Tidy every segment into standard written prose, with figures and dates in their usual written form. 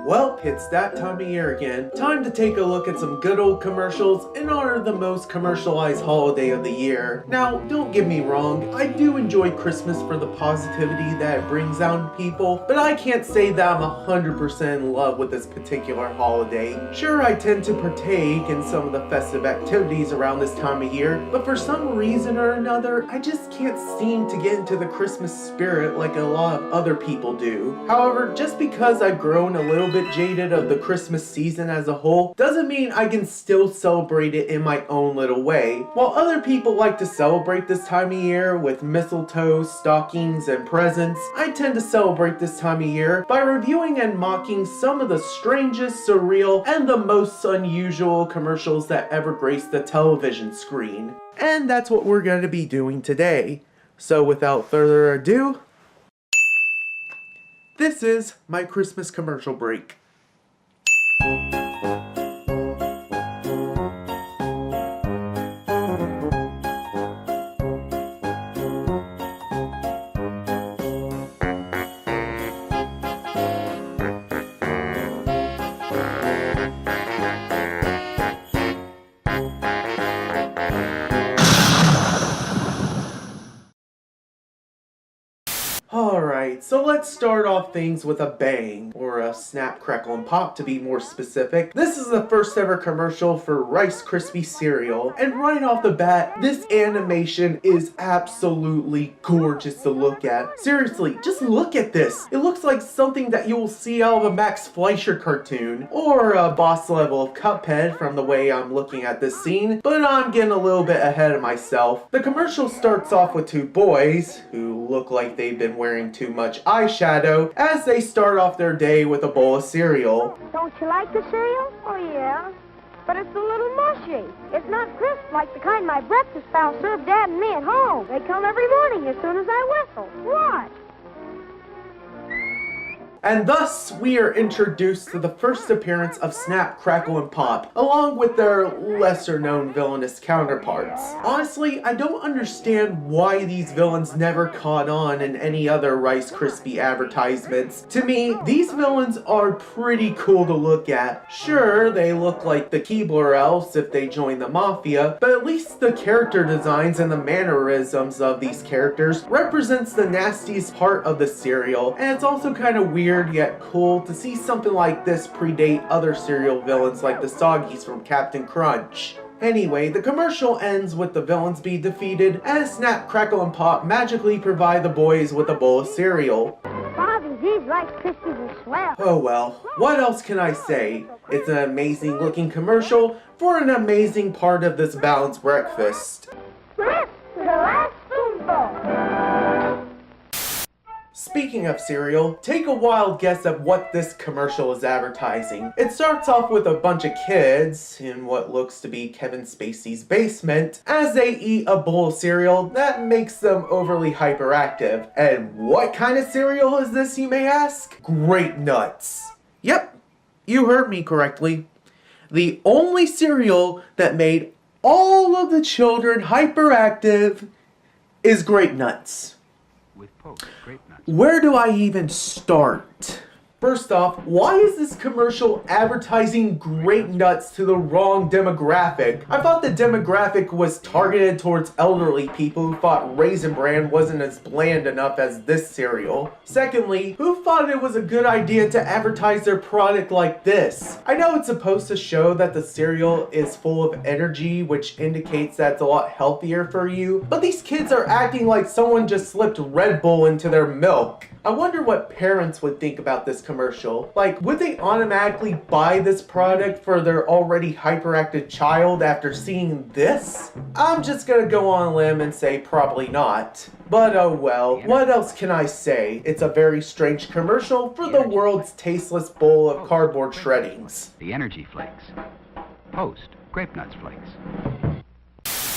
Well, it's that time of year again. Time to take a look at some good old commercials in honor of the most commercialized holiday of the year. Now, don't get me wrong, I do enjoy Christmas for the positivity that it brings out in people, but I can't say that I'm 100% in love with this particular holiday. Sure, I tend to partake in some of the festive activities around this time of year, but for some reason or another, I just can't seem to get into the Christmas spirit like a lot of other people do. However, just because I've grown a little bit jaded of the Christmas season as a whole doesn't mean I can still celebrate it in my own little way. While other people like to celebrate this time of year with mistletoe, stockings, and presents, I tend to celebrate this time of year by reviewing and mocking some of the strangest, surreal, and the most unusual commercials that ever graced the television screen. And that's what we're going to be doing today. So without further ado, this is my Christmas commercial break. Alright, so let's start off things with a bang, or a snap, crackle, and pop to be more specific. This is the first ever commercial for Rice Krispies cereal, and right off the bat, this animation is absolutely gorgeous to look at. Seriously, just look at this. It looks like something that you will see out of a Max Fleischer cartoon, or a boss level of Cuphead from the way I'm looking at this scene, but I'm getting a little bit ahead of myself. The commercial starts off with two boys, who look like they've been wearing too much eyeshadow, as they start off their day with a bowl of cereal. Don't you like the cereal? Oh, yeah. But it's a little mushy. It's not crisp like the kind my breakfast pal served Dad and me at home. They come every morning as soon as I whistle. Watch. And thus, we are introduced to the first appearance of Snap, Crackle, and Pop, along with their lesser-known villainous counterparts. Honestly, I don't understand why these villains never caught on in any other Rice Krispie advertisements. To me, these villains are pretty cool to look at. Sure, they look like the Keebler elves if they join the Mafia, but at least the character designs and the mannerisms of these characters represents the nastiest part of the cereal, and it's also kind of weird yet cool to see something like this predate other cereal villains like the Soggies from Captain Crunch. Anyway, the commercial ends with the villains being defeated as Snap, Crackle, and Pop magically provide the boys with a bowl of cereal. Bobby, these Rice Krispies are swell. Oh well, what else can I say? It's an amazing looking commercial for an amazing part of this balanced breakfast. Crisp to the last spoonful. Speaking of cereal, take a wild guess at what this commercial is advertising. It starts off with a bunch of kids in what looks to be Kevin Spacey's basement as they eat a bowl of cereal that makes them overly hyperactive. And what kind of cereal is this, you may ask? Grape Nuts. Yep, you heard me correctly. The only cereal that made all of the children hyperactive is Grape Nuts. With Pope, Grape Nuts. Where do I even start? First off, why is this commercial advertising Grape Nuts to the wrong demographic? I thought the demographic was targeted towards elderly people who thought Raisin Bran wasn't as bland enough as this cereal. Secondly, who thought it was a good idea to advertise their product like this? I know it's supposed to show that the cereal is full of energy, which indicates that it's a lot healthier for you, but these kids are acting like someone just slipped Red Bull into their milk. I wonder what parents would think about this commercial. Like, would they automatically buy this product for their already hyperactive child after seeing this? I'm just gonna go on a limb and say probably not. But oh well, what else can I say? It's a very strange commercial for the world's tasteless bowl of cardboard shreddings. The energy flakes. Post, Grape Nuts flakes.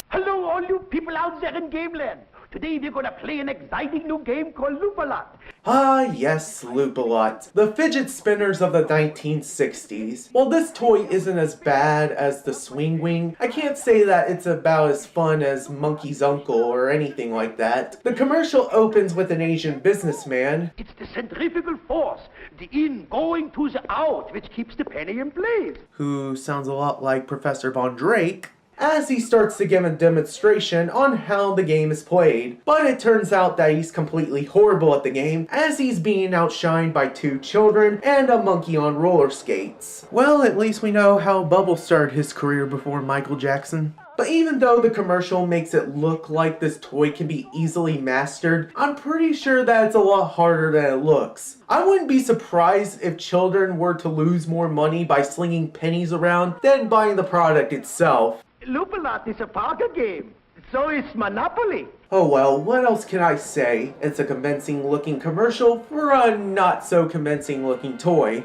Hello, all you people out there in Gameland. Today we're going to play an exciting new game called Loop-A-Lot. Ah, yes, Loop-A-Lot. The fidget spinners of the 1960s. While this toy isn't as bad as the Swing Wing, I can't say that it's about as fun as Monkey's Uncle or anything like that. The commercial opens with an Asian businessman. It's the centrifugal force, the in going to the out, which keeps the penny in place. Who sounds a lot like Professor Von Drake, as he starts to give a demonstration on how the game is played. But it turns out that he's completely horrible at the game, as he's being outshined by 2 children and a monkey on roller skates. Well, at least we know how Bubble started his career before Michael Jackson. But even though the commercial makes it look like this toy can be easily mastered, I'm pretty sure that it's a lot harder than it looks. I wouldn't be surprised if children were to lose more money by slinging pennies around than buying the product itself. Loop-A-Lot is a poker game. So is Monopoly. Oh well, what else can I say? It's a convincing looking commercial for a not so convincing looking toy.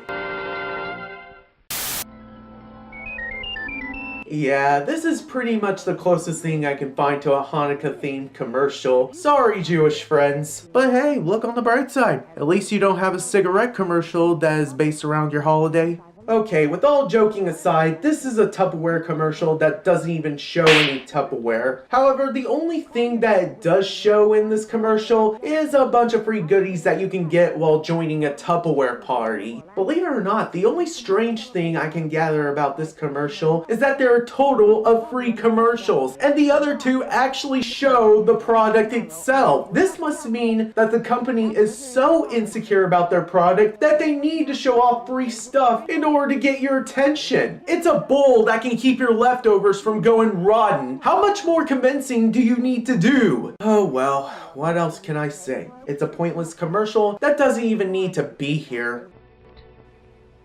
Yeah, this is pretty much the closest thing I can find to a Hanukkah-themed commercial. Sorry, Jewish friends. But hey, look on the bright side. At least you don't have a cigarette commercial that is based around your holiday. Okay, with all joking aside, this is a Tupperware commercial that doesn't even show any Tupperware. However, the only thing that it does show in this commercial is a bunch of free goodies that you can get while joining a Tupperware party. Believe it or not, the only strange thing I can gather about this commercial is that there are a total of 3 commercials, and the other 2 actually show the product itself. This must mean that the company is so insecure about their product that they need to show off free stuff in order to get your attention. It's a bowl that can keep your leftovers from going rotten. How much more convincing do you need to do? Oh well, what else can I say? It's a pointless commercial that doesn't even need to be here.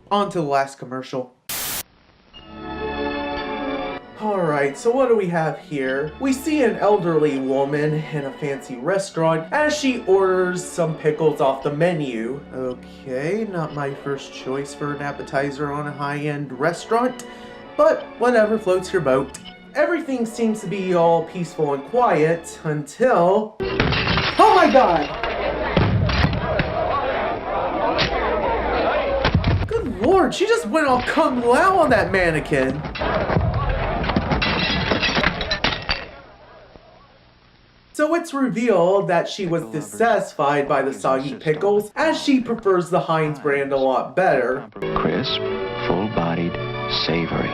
On to the last commercial. Alright, so what do we have here? We see an elderly woman in a fancy restaurant as she orders some pickles off the menu. Okay, not my first choice for an appetizer on a high-end restaurant, but whatever floats your boat. Everything seems to be all peaceful and quiet until... Oh my god! Good lord, she just went all kung lao on that mannequin. So it's revealed that she was dissatisfied by the soggy pickles, as she prefers the Heinz brand a lot better. Crisp, full-bodied, savory.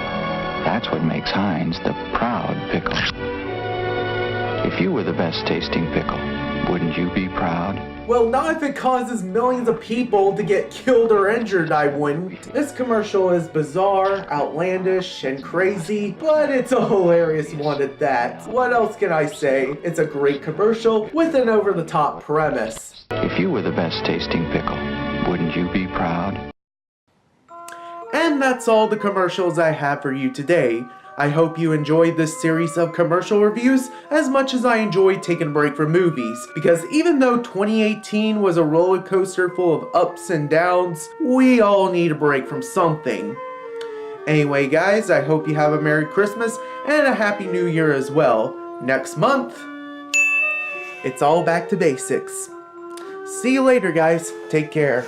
That's what makes Heinz the proud pickle. If you were the best tasting pickle, wouldn't you be proud? Well, not if it causes millions of people to get killed or injured, I wouldn't. This commercial is bizarre, outlandish, and crazy, but it's a hilarious one at that. What else can I say? It's a great commercial with an over-the-top premise. If you were the best tasting pickle, wouldn't you be proud? And that's all the commercials I have for you today. I hope you enjoyed this series of commercial reviews as much as I enjoyed taking a break from movies, because even though 2018 was a roller coaster full of ups and downs, we all need a break from something. Anyway guys, I hope you have a Merry Christmas and a Happy New Year as well. Next month, it's all back to basics. See you later guys, take care.